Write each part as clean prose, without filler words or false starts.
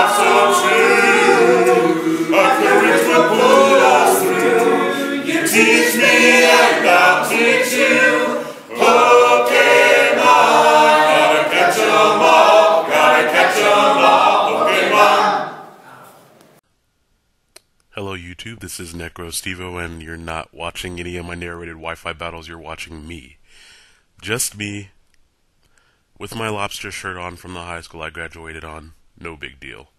so true. A courage will pull us through. You teach me and I'll teach you. Pokemon, gotta catch 'em all, gotta catch 'em all, Pokemon. Hello YouTube, this is Necrostevo, and you're not watching any of my narrated Wi-Fi battles, you're watching me. Just me, with my lobster shirt on from the high school I graduated on. No big deal.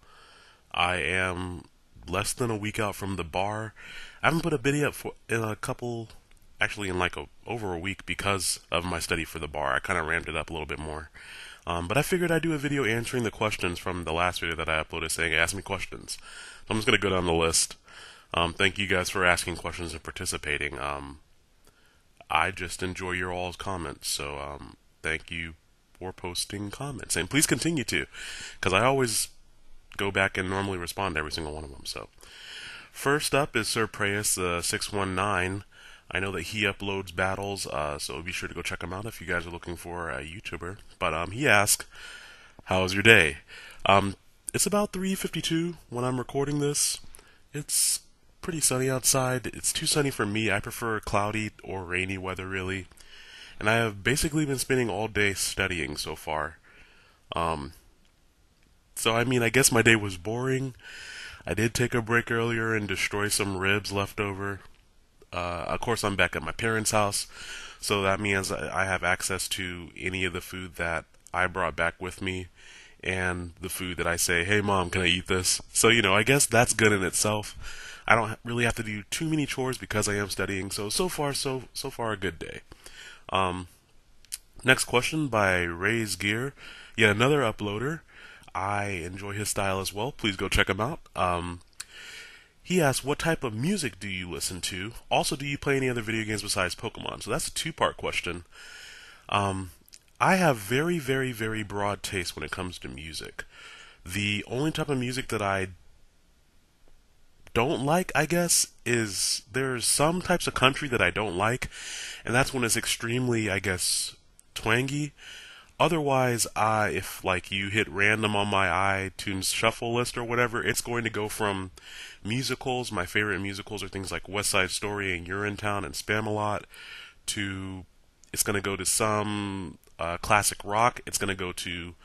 I am less than a week out from the bar. I haven't put a video up in a couple, actually in like over a week because of my study for the bar. I kind of ramped it up a little bit more. But I figured I'd do a video answering the questions from the last video that I uploaded saying, ask me questions. So I'm just going to go down the list. Thank you guys for asking questions and participating. I just enjoy your all's comments, so thank you for posting comments. And please continue to, because I always go back and normally respond to every single one of them. So, first up is Sir Preyus619. I know that he uploads battles, so be sure to go check him out if you guys are looking for a YouTuber. But he asked, how's your day? It's about 3:52 when I'm recording this. It's pretty sunny outside. It's too sunny for me. I prefer cloudy or rainy weather, really. And I have basically been spending all day studying so far. So I mean, I guess my day was boring. I did take a break earlier and destroy some ribs left over. Of course, I'm back at my parents' house, so that means I have access to any of the food that I brought back with me, and the food that I say, hey mom, can I eat this? So, you know, I guess that's good in itself. I don't really have to do too many chores because I am studying, so far a good day. Next question by Ray's Gear, yet another uploader. I enjoy his style as well. Please go check him out. He asks, what type of music do you listen to? Also, do you play any other video games besides Pokemon? So that's a two-part question. I have very, very, very broad taste when it comes to music. The only type of music that I don't like, I guess, is there's some types of country that I don't like, and that's when it's extremely, I guess, twangy. Otherwise, if like you hit random on my iTunes shuffle list or whatever, it's going to go from musicals. My favorite musicals are things like West Side Story and Urinetown and Spamalot, to it's going to go to some classic rock. It's going to go to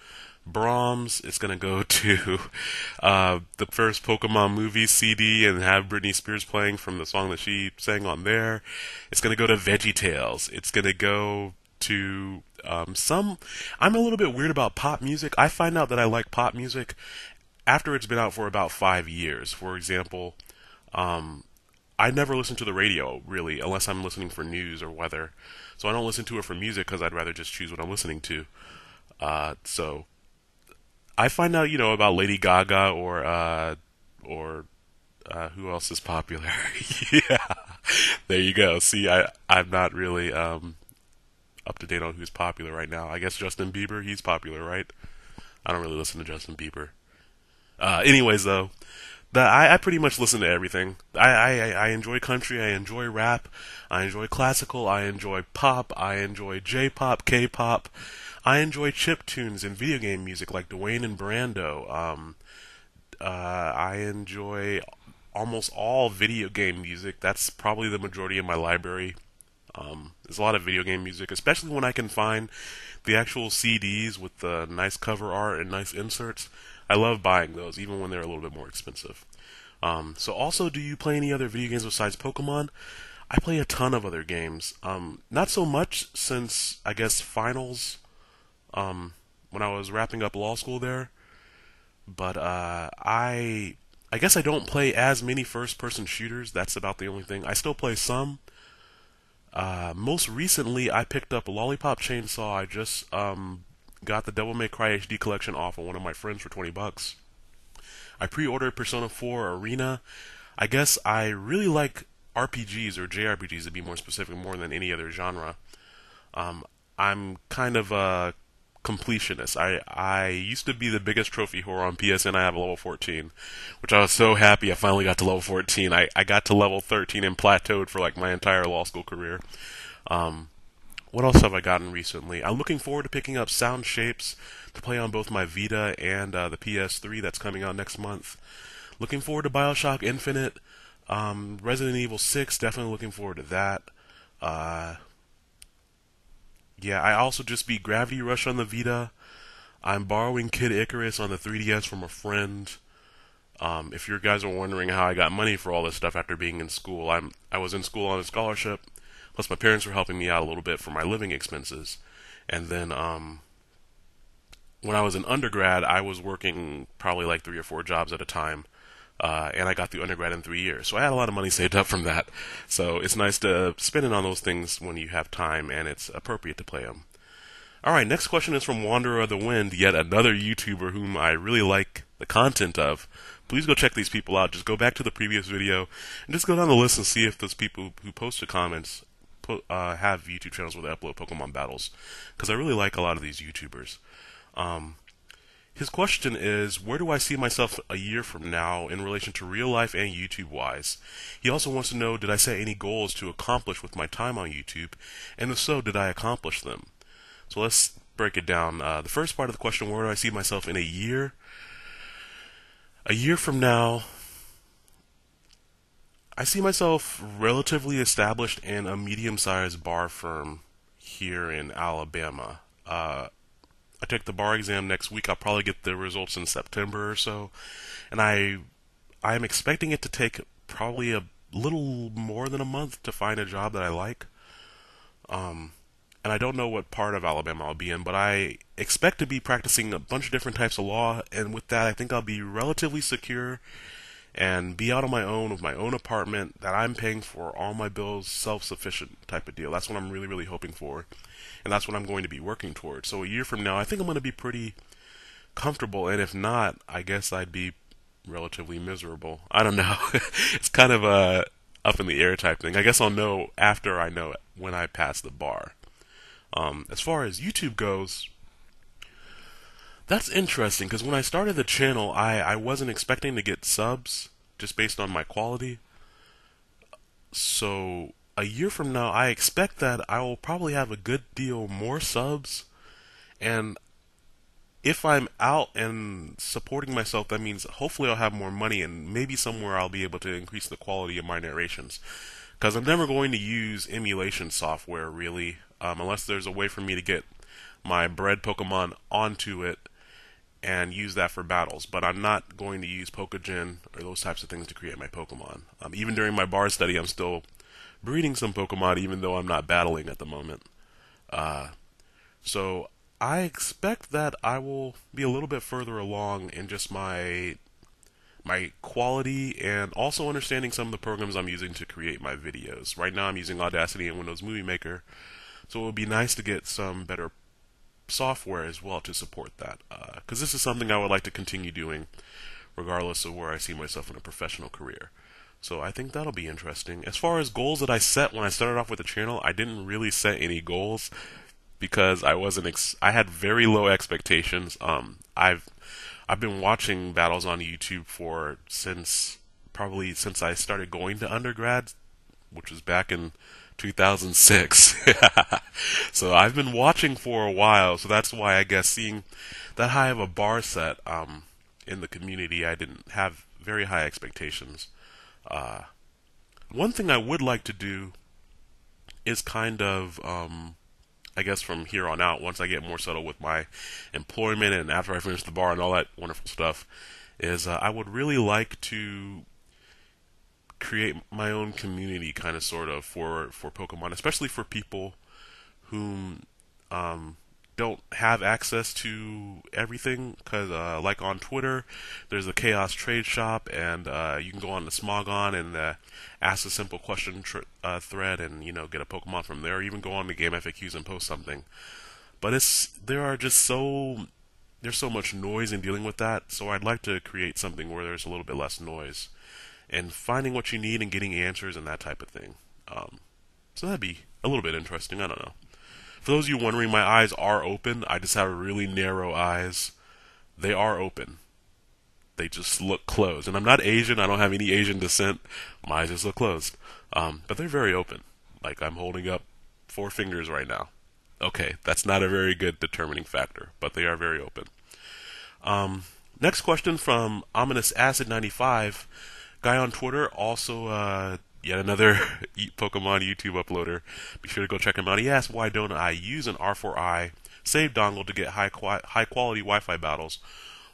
Brahms. It's going to go to the first Pokemon movie CD and have Britney Spears playing from the song that she sang on there. It's going to go to VeggieTales. It's going to go to I'm a little bit weird about pop music. I find out that I like pop music after it's been out for about 5 years. For example, I never listen to the radio, really, unless I'm listening for news or weather. So I don't listen to it for music because I'd rather just choose what I'm listening to. So I find out, you know, about Lady Gaga or who else is popular? Yeah, there you go. See, I'm not really up to date on who's popular right now. I guess Justin Bieber, he's popular, right? I don't really listen to Justin Bieber. Anyways, though, I pretty much listen to everything. I enjoy country, I enjoy rap, I enjoy classical, I enjoy pop, I enjoy J-pop, K-pop, I enjoy chiptunes and video game music like Dwayne and Brando. I enjoy almost all video game music. That's probably the majority of my library. There's a lot of video game music, especially when I can find the actual CDs with the nice cover art and nice inserts. I love buying those, even when they're a little bit more expensive. So also, do you play any other video games besides Pokemon? I play a ton of other games. Not so much since, I guess, finals, when I was wrapping up law school there. But I guess I don't play as many first-person shooters. That's about the only thing. I still play some. Most recently, I picked up Lollipop Chainsaw. I just got the Devil May Cry HD collection off of one of my friends for $20. I pre-ordered Persona 4 Arena. I guess I really like RPGs, or JRPGs to be more specific, more than any other genre. I'm kind of a completionist. I used to be the biggest trophy whore on PSN. I have a level 14, which I was so happy I finally got to level 14. I got to level 13 and plateaued for like my entire law school career. What else have I gotten recently? I'm looking forward to picking up Sound Shapes to play on both my Vita and the PS3 that's coming out next month. Looking forward to Bioshock Infinite. Resident Evil 6, definitely looking forward to that. Uh, yeah, I also just beat Gravity Rush on the Vita. I'm borrowing Kid Icarus on the 3DS from a friend. If you guys are wondering how I got money for all this stuff after being in school, I was in school on a scholarship. Plus, my parents were helping me out a little bit for my living expenses. And then, when I was in undergrad, I was working probably like 3 or 4 jobs at a time. And I got through undergrad in 3 years. So I had a lot of money saved up from that. So it's nice to spend it on those things when you have time and it's appropriate to play them. Alright, next question is from Wanderer of the Wind, yet another YouTuber whom I really like the content of. Please go check these people out. Just go back to the previous video and just go down the list and see if those people who posted comments have YouTube channels where they upload Pokemon battles. Because I really like a lot of these YouTubers. His question is, where do I see myself a year from now in relation to real life and YouTube-wise? He also wants to know, did I set any goals to accomplish with my time on YouTube? And if so, did I accomplish them? So let's break it down. The first part of the question, where do I see myself in a year? A year from now, I see myself relatively established in a medium-sized bar firm here in Alabama. I take the bar exam next week. I'll probably get the results in September or so. And I'm expecting it to take probably a little more than a month to find a job that I like. And I don't know what part of Alabama I'll be in, but I expect to be practicing a bunch of different types of law, and with that I think I'll be relatively secure and be out on my own with my own apartment that I'm paying for all my bills, self-sufficient type of deal. That's what I'm really, really hoping for, and that's what I'm going to be working towards. So a year from now, I think I'm going to be pretty comfortable, and if not, I guess I'd be relatively miserable. I don't know. It's kind of a up in the air type thing. I guess I'll know after I know it when I pass the bar. As far as YouTube goes, that's interesting because when I started the channel, I wasn't expecting to get subs just based on my quality. So a year from now, I expect that I will probably have a good deal more subs. And if I'm out and supporting myself, that means hopefully I'll have more money and maybe somewhere I'll be able to increase the quality of my narrations. Because I'm never going to use emulation software, really, unless there's a way for me to get my bred Pokemon onto it and use that for battles. But I'm not going to use Pokégen or those types of things to create my Pokemon. Even during my bar study, I'm still breeding some Pokemon, even though I'm not battling at the moment. So I expect that I will be a little bit further along in just my quality and also understanding some of the programs I'm using to create my videos. Right now I'm using Audacity and Windows Movie Maker, so it would be nice to get some better software as well to support that, because this is something I would like to continue doing regardless of where I see myself in a professional career. So I think that'll be interesting. As far as goals that I set when I started off with the channel, I didn't really set any goals because I had very low expectations. I've been watching battles on YouTube since I started going to undergrad, which was back in 2006. So I've been watching for a while, so that's why I guess seeing that high of a bar set in the community, I didn't have very high expectations. One thing I would like to do is kind of I guess from here on out, once I get more settled with my employment and after I finish the bar and all that wonderful stuff, is I would really like to create my own community, kind of, sort of, for Pokemon, especially for people who don't have access to everything. Because, like on Twitter, there's a Chaos Trade Shop, and you can go on the Smogon and ask a simple question thread and, get a Pokemon from there, or even go on the Game FAQs and post something. But there's so much noise in dealing with that, so I'd like to create something where there's a little bit less noise and finding what you need and getting answers and that type of thing. So that'd be a little bit interesting. I don't know. For those of you wondering, my eyes are open. I just have really narrow eyes. They are open. They just look closed. And I'm not Asian. I don't have any Asian descent. My eyes just look closed. But they're very open. Like I'm holding up 4 fingers right now. Okay, that's not a very good determining factor, but they are very open. Next question from Ominous Acid 95, guy on Twitter, also yet another Pokemon YouTube uploader. Be sure to go check him out. He asked, "Why don't I use an R4i save dongle to get high quality Wi-Fi battles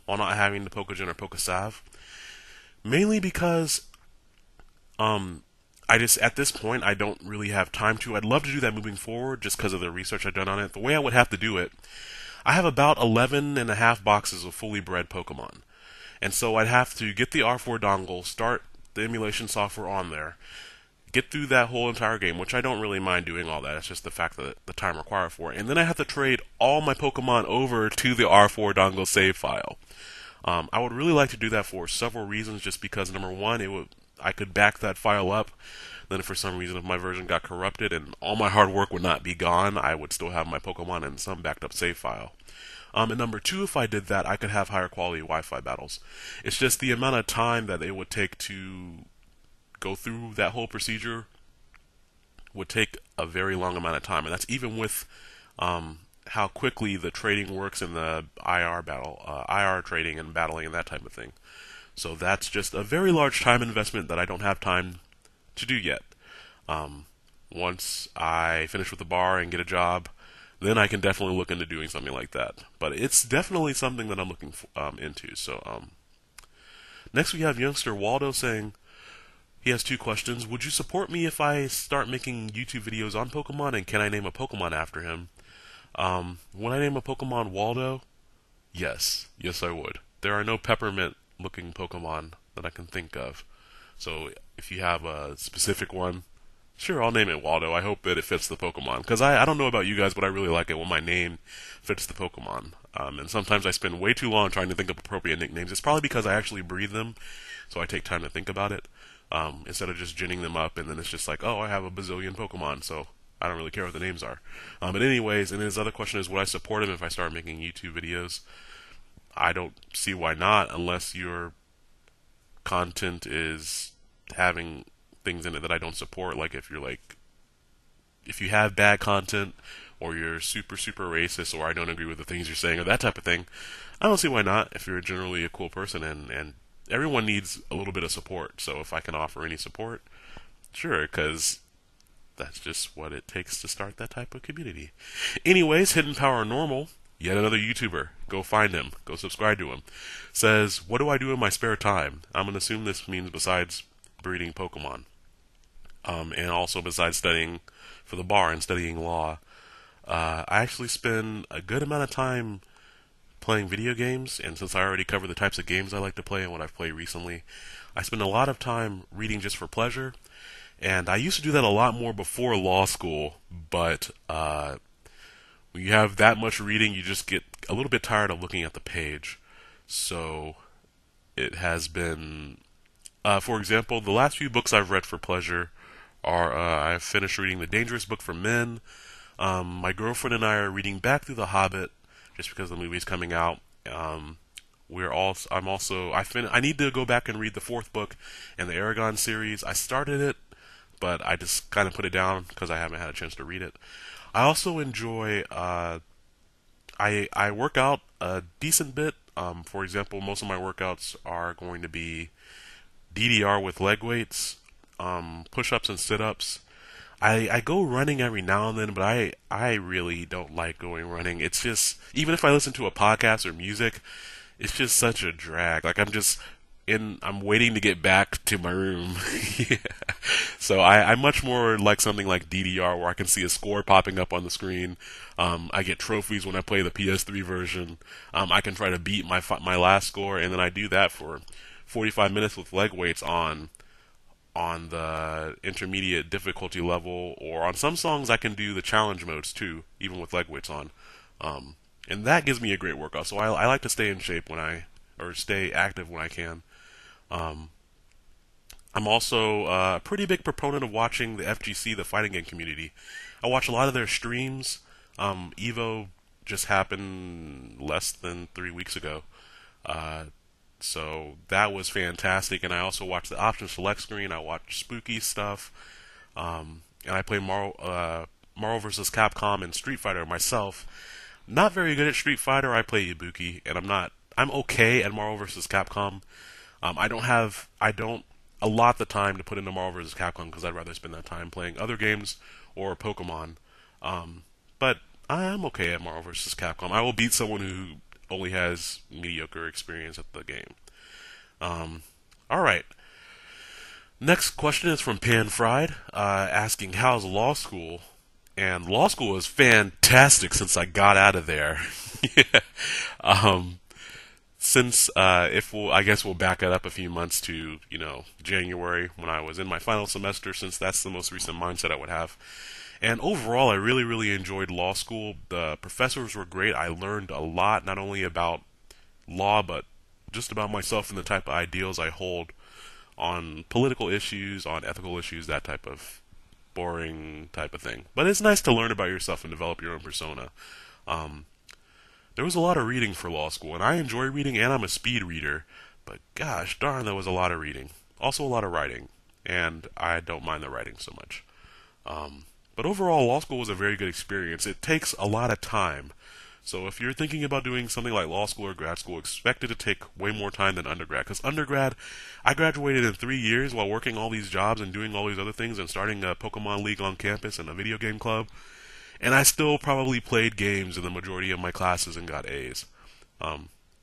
while not having the Pokégen or Pokesav?" Mainly because I just at this point I don't really have time to. I'd love to do that moving forward, just because of the research I've done on it. The way I would have to do it, I have about 11 and a half boxes of fully bred Pokemon. And so I'd have to get the R4 dongle, start the emulation software on there, get through that whole entire game, which I don't really mind doing all that. It's just the fact that the time required for it. And then I have to trade all my Pokemon over to the R4 dongle save file. I would really like to do that for several reasons, just because number one, I could back that file up. Then if for some reason if my version got corrupted and all my hard work would not be gone, I would still have my Pokemon in some backed up save file. And number two, if I did that, I could have higher quality Wi-Fi battles. It's just the amount of time that it would take to go through that whole procedure would take a very long amount of time, and that's even with how quickly the trading works in the IR trading and battling and that type of thing. So that's just a very large time investment that I don't have time to do yet. Um, Once I finish with the bar and get a job, then I can definitely look into doing something like that. But it's definitely something that I'm looking into. So next we have youngster Waldo saying he has two questions. Would you support me if I start making YouTube videos on Pokemon, and can I name a Pokemon after him? When I name a Pokemon Waldo, yes. Yes, I would. There are no peppermint looking Pokemon that I can think of. So if you have a specific one, sure, I'll name it Waldo. I hope that it fits the Pokemon. Because I don't know about you guys, but I really like it when my name fits the Pokemon. And sometimes I spend way too long trying to think of appropriate nicknames. It's probably because I actually breed them, so I take time to think about it. Instead of just ginning them up, and then it's just like, oh, I have a bazillion Pokemon, so I don't really care what the names are. But anyways, and his other question is, would I support him if I start making YouTube videos? I don't see why not, unless your content is having things in it that I don't support. Like if you have bad content, or you're super racist, or I don't agree with the things you're saying, or that type of thing, I don't see why not. If you're generally a cool person, and everyone needs a little bit of support. So if I can offer any support, sure, because that's just what it takes to start that type of community. Anyways, Hidden Power Normal, yet another YouTuber. Go find him. Go subscribe to him. Says, what do I do in my spare time? I'm going to assume this means besides breeding Pokemon. And also besides studying for the bar and studying law. I actually spend a good amount of time playing video games, and since I already covered the types of games I like to play and what I've played recently, I spend a lot of time reading just for pleasure. And I used to do that a lot more before law school, but when you have that much reading, you just get a little bit tired of looking at the page. So it has been, for example, the last few books I've read for pleasure are I've finished reading The Dangerous Book for Men. My girlfriend and I are reading back through The Hobbit, just because the movie's coming out. I need to go back and read the fourth book in the Aragon series. I started it, but I just kind of put it down because I haven't had a chance to read it. I also enjoy, I work out a decent bit. For example, most of my workouts are going to be DDR with leg weights, push-ups and sit-ups. I go running every now and then, but I really don't like going running. It's just, even if I listen to a podcast or music, it's just such a drag. Like I'm waiting to get back to my room. Yeah. So I much more like something like DDR, where I can see a score popping up on the screen. I get trophies when I play the PS3 version. I can try to beat my last score, and then I do that for 45 minutes with leg weights on the intermediate difficulty level, or on some songs I can do the challenge modes too, even with leg weights on. And that gives me a great workout. So I like to stay in shape or stay active when I can. I'm also a pretty big proponent of watching the FGC, the fighting game community. I watch a lot of their streams. Evo just happened less than 3 weeks ago. So that was fantastic. And I also watch the option select screen. I watch spooky stuff. And I play Marvel vs. Capcom and Street Fighter myself. Not very good at Street Fighter. I play Ibuki, and I'm okay at Marvel vs. Capcom. I don't allot the time to put into Marvel vs. Capcom because I'd rather spend that time playing other games or Pokemon. But I'm okay at Marvel vs. Capcom. I will beat someone who only has mediocre experience at the game. All right. Next question is from Pan Fried, asking how's law school? And law school is fantastic since I got out of there. Yeah. Since if we'll, I guess we'll back it up a few months to January when I was in my final semester, since that's the most recent mindset I would have. And overall, I really, really enjoyed law school. The professors were great. I learned a lot, not only about law, but just about myself and the type of ideals I hold on political issues, on ethical issues, that type of boring type of thing. But it's nice to learn about yourself and develop your own persona. There was a lot of reading for law school, and I enjoy reading, and I'm a speed reader. But gosh darn, there was a lot of reading. Also a lot of writing, and I don't mind the writing so much. But overall, law school was a very good experience. It takes a lot of time. So if you're thinking about doing something like law school or grad school, expect it to take way more time than undergrad. Because undergrad, I graduated in 3 years while working all these jobs and doing all these other things and starting a Pokemon League on campus and a video game club. And I still probably played games in the majority of my classes and got A's.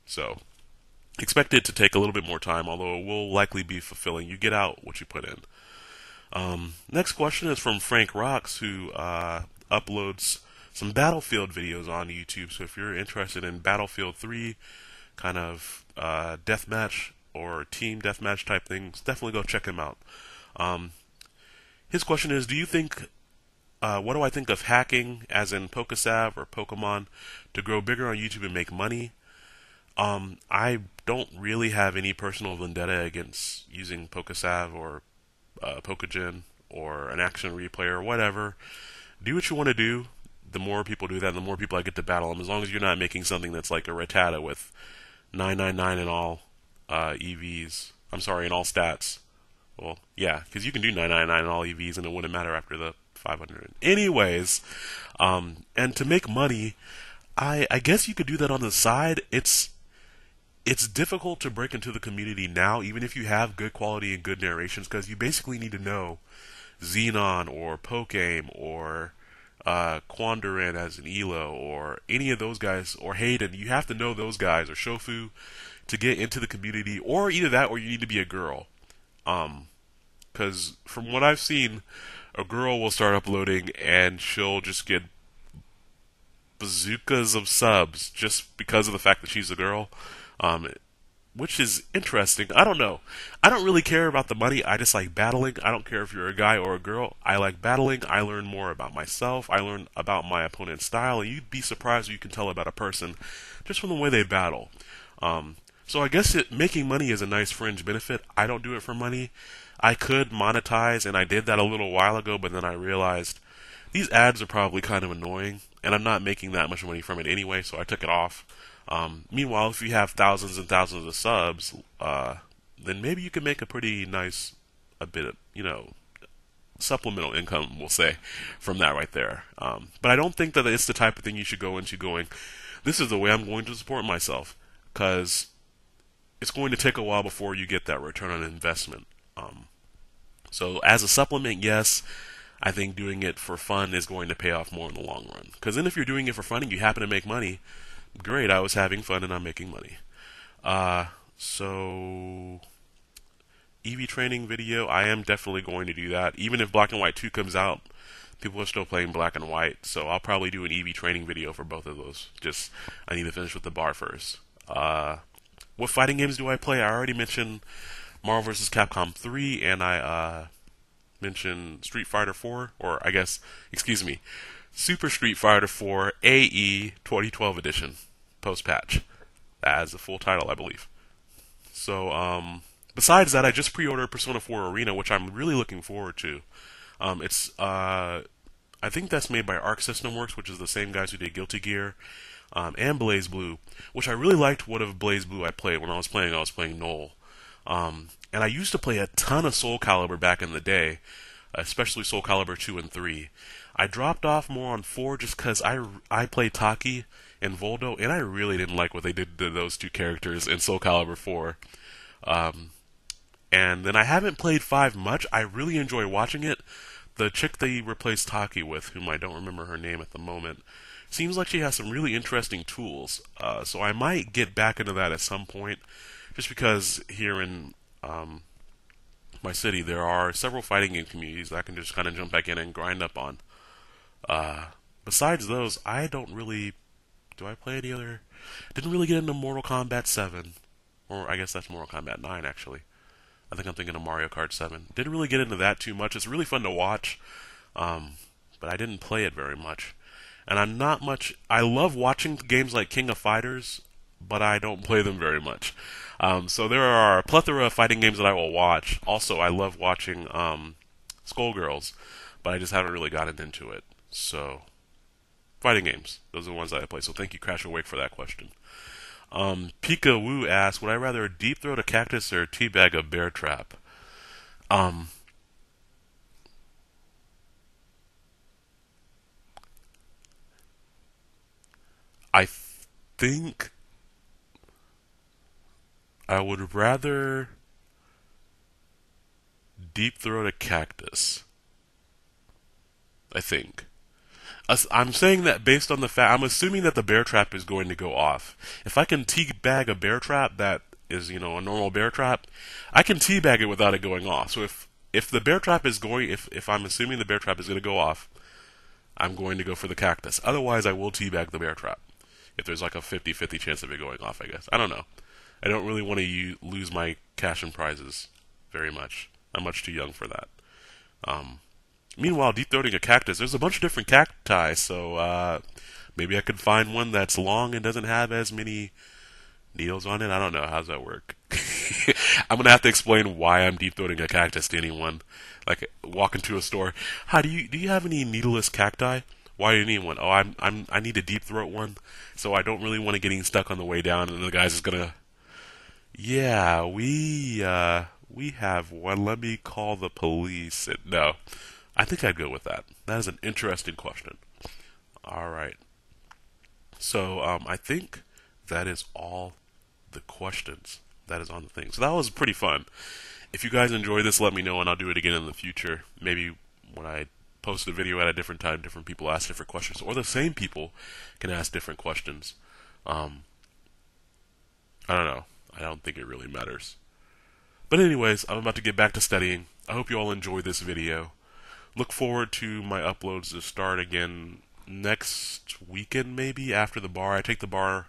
So expect it to take a little bit more time, although it will likely be fulfilling. You get out what you put in. Next question is from Frank Rocks, who uploads some Battlefield videos on YouTube. So if you're interested in Battlefield 3, kind of deathmatch or team deathmatch type things, definitely go check him out. His question is, what do I think of hacking, as in Pokesav or Pokemon, to grow bigger on YouTube and make money? I don't really have any personal vendetta against using Pokesav or Pokegen or an action replay or whatever. Do what you want to do. The more people do that, the more people I get to battle them. As long as you're not making something that's like a Rattata with 999 in all EVs. I'm sorry, in all stats. Well, yeah, because you can do 999 in all EVs and it wouldn't matter after the 500. Anyways, and to make money, I guess you could do that on the side. It's difficult to break into the community now, even if you have good quality and good narrations, because you basically need to know Xenon or Pokeaim or Quandarin as an Elo or any of those guys, or Hayden. You have to know those guys, or Shofu, to get into the community, or either that or you need to be a girl. Because from what I've seen, a girl will start uploading and she'll just get bazookas of subs just because of the fact that she's a girl. Which is interesting. I don't know. I don't really care about the money. I just like battling. I don't care if you're a guy or a girl. I like battling. I learn more about myself. I learn about my opponent's style. And you'd be surprised what you can tell about a person just from the way they battle. So I guess making money is a nice fringe benefit. I don't do it for money. I could monetize, and I did that a little while ago, but then I realized these ads are probably kind of annoying, and I'm not making that much money from it anyway, so I took it off. Meanwhile, if you have thousands and thousands of subs, then maybe you can make a pretty nice, a bit of, supplemental income, we'll say, from that right there. But I don't think that it's the type of thing you should go into going, this is the way I'm going to support myself, because it's going to take a while before you get that return on investment. So as a supplement, yes, I think doing it for fun is going to pay off more in the long run. Because then if you're doing it for fun and you happen to make money, great, I was having fun and I'm making money. So EV training video, I am definitely going to do that. Even if Black and White 2 comes out, people are still playing Black and White, so I'll probably do an EV training video for both of those. Just, I need to finish with the bar first. What fighting games do I play? I already mentioned Marvel vs. Capcom 3, and I mentioned Street Fighter 4, or I guess, excuse me, Super Street Fighter 4 AE 2012 edition, post-patch. That is the full title, I believe. So, besides that, I just pre-ordered Persona 4 Arena, which I'm really looking forward to. I think that's made by Arc System Works, which is the same guys who did Guilty Gear, and Blaze Blue, which I really liked. What of Blaze Blue I played. When I was playing Noel. And I used to play a ton of Soul Calibur back in the day, especially Soul Calibur 2 and 3. I dropped off more on 4 just because I played Taki and Voldo, and I really didn't like what they did to those two characters in Soul Calibur 4. Um, and then I haven't played 5 much. I really enjoy watching it. The chick they replaced Taki with, whom I don't remember her name at the moment, seems like she has some really interesting tools. So I might get back into that at some point, just because here in my city there are several fighting game communities that I can just kind of jump back in and grind up on. Besides those, I don't really. Do I play any other? Didn't really get into Mortal Kombat 7. Or I guess that's Mortal Kombat 9, actually. I think I'm thinking of Mario Kart 7. Didn't really get into that too much. It's really fun to watch, but I didn't play it very much. And I'm not much. I love watching games like King of Fighters, but I don't play them very much. So there are a plethora of fighting games that I will watch. Also, I love watching Skullgirls, but I just haven't really gotten into it. So, fighting games. Those are the ones that I play. So thank you, Crash Awake, for that question. Pika Woo asks, would I rather deep throat a cactus or teabag a bear trap? I think I would rather deep throat a cactus. I think. I'm saying that based on the fact I'm assuming that the bear trap is going to go off. If I can teabag a bear trap that is, a normal bear trap, I can teabag it without it going off. So if the bear trap is going, if I'm assuming the bear trap is going to go off, I'm going to go for the cactus. Otherwise, I will teabag the bear trap. If there's like a 50-50 chance of it going off, I guess. I don't know. I don't really want to lose my cash and prizes very much. I'm much too young for that. Meanwhile, deep throating a cactus, there's a bunch of different cacti, so maybe I could find one that's long and doesn't have as many needles on it. I don't know. How does that work? I'm gonna have to explain why I'm deep throating a cactus to anyone. Like walk into a store. Hi, do you have any needleless cacti? Why do you need one? Oh, I need a deep throat one, so I don't really want to get stuck on the way down. And the guy's just gonna, yeah, we have one. Let me call the police. No, I think I'd go with that. That is an interesting question. All right. So I think that is all the questions that is on the thing. So that was pretty fun. If you guys enjoy this, let me know, and I'll do it again in the future. Maybe when I post a video at a different time, different people ask different questions, or the same people can ask different questions. I don't know. I don't think it really matters. But anyways, I'm about to get back to studying. I hope you all enjoy this video. Look forward to my uploads to start again next weekend, maybe, after the bar. I take the bar.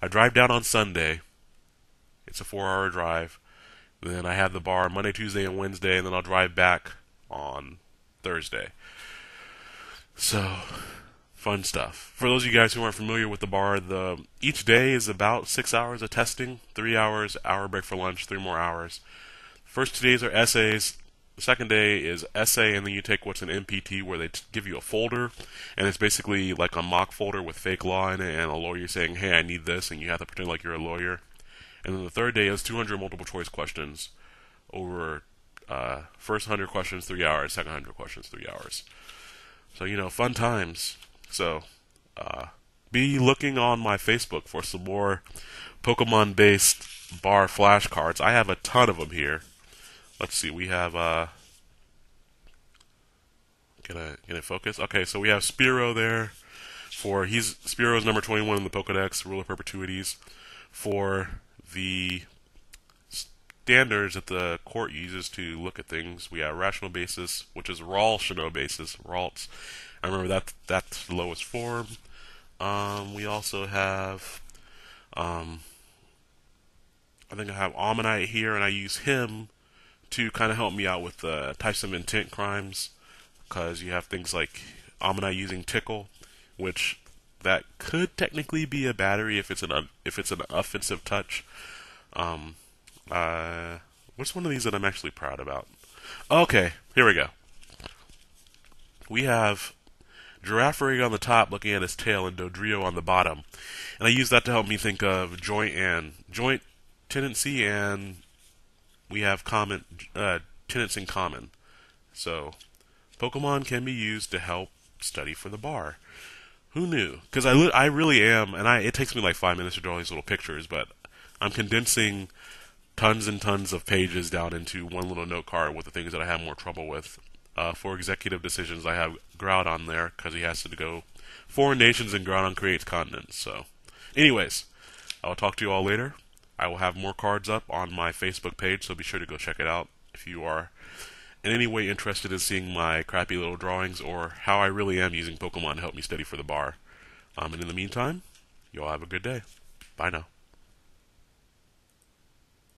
I drive down on Sunday. It's a 4-hour drive. Then I have the bar Monday, Tuesday, and Wednesday, and then I'll drive back on Thursday. So, fun stuff. For those of you guys who aren't familiar with the bar, each day is about 6 hours of testing, 3 hours, hour break for lunch, 3 more hours. First 2 days are essays. The second day is essay, and then you take what's an MPT, where they give you a folder, and it's basically like a mock folder with fake law in it, and a lawyer saying, hey, I need this, and you have to pretend like you're a lawyer. And then the third day is 200 multiple choice questions over first 100 questions, 3 hours, second 100 questions, 3 hours. So, fun times. So, be looking on my Facebook for some more Pokemon-based bar flashcards. I have a ton of them here. Let's see, we have, can it focus? Okay, so we have Spearow there. Spearow's number 21 in the Pokedex, Rule of Perpetuities. For the standards that the court uses to look at things, we have Rational Basis, which is Rawl Shino Basis, Ralts. I remember that's the lowest form. We also have, I think I have Ammonite here, and I use him to kind of help me out with the types of intent crimes, because you have things like Ammonite using Tickle, which that could technically be a battery if it's an offensive touch. What's one of these that I'm actually proud about? Okay, here we go. We have Giraffere on the top looking at his tail and Dodrio on the bottom. And I use that to help me think of joint tendency, and we have tenants in common. So, Pokemon can be used to help study for the bar. Who knew? Because I really am, and it takes me like 5 minutes to draw these little pictures, but I'm condensing tons and tons of pages down into one little note card with the things that I have more trouble with. For executive decisions, I have Groudon there because he has to go foreign nations and Groudon creates continents. So, anyways, I will talk to you all later. I will have more cards up on my Facebook page, so be sure to go check it out if you are in any way interested in seeing my crappy little drawings or how I really am using Pokemon to help me study for the bar. And in the meantime, you all have a good day. Bye now.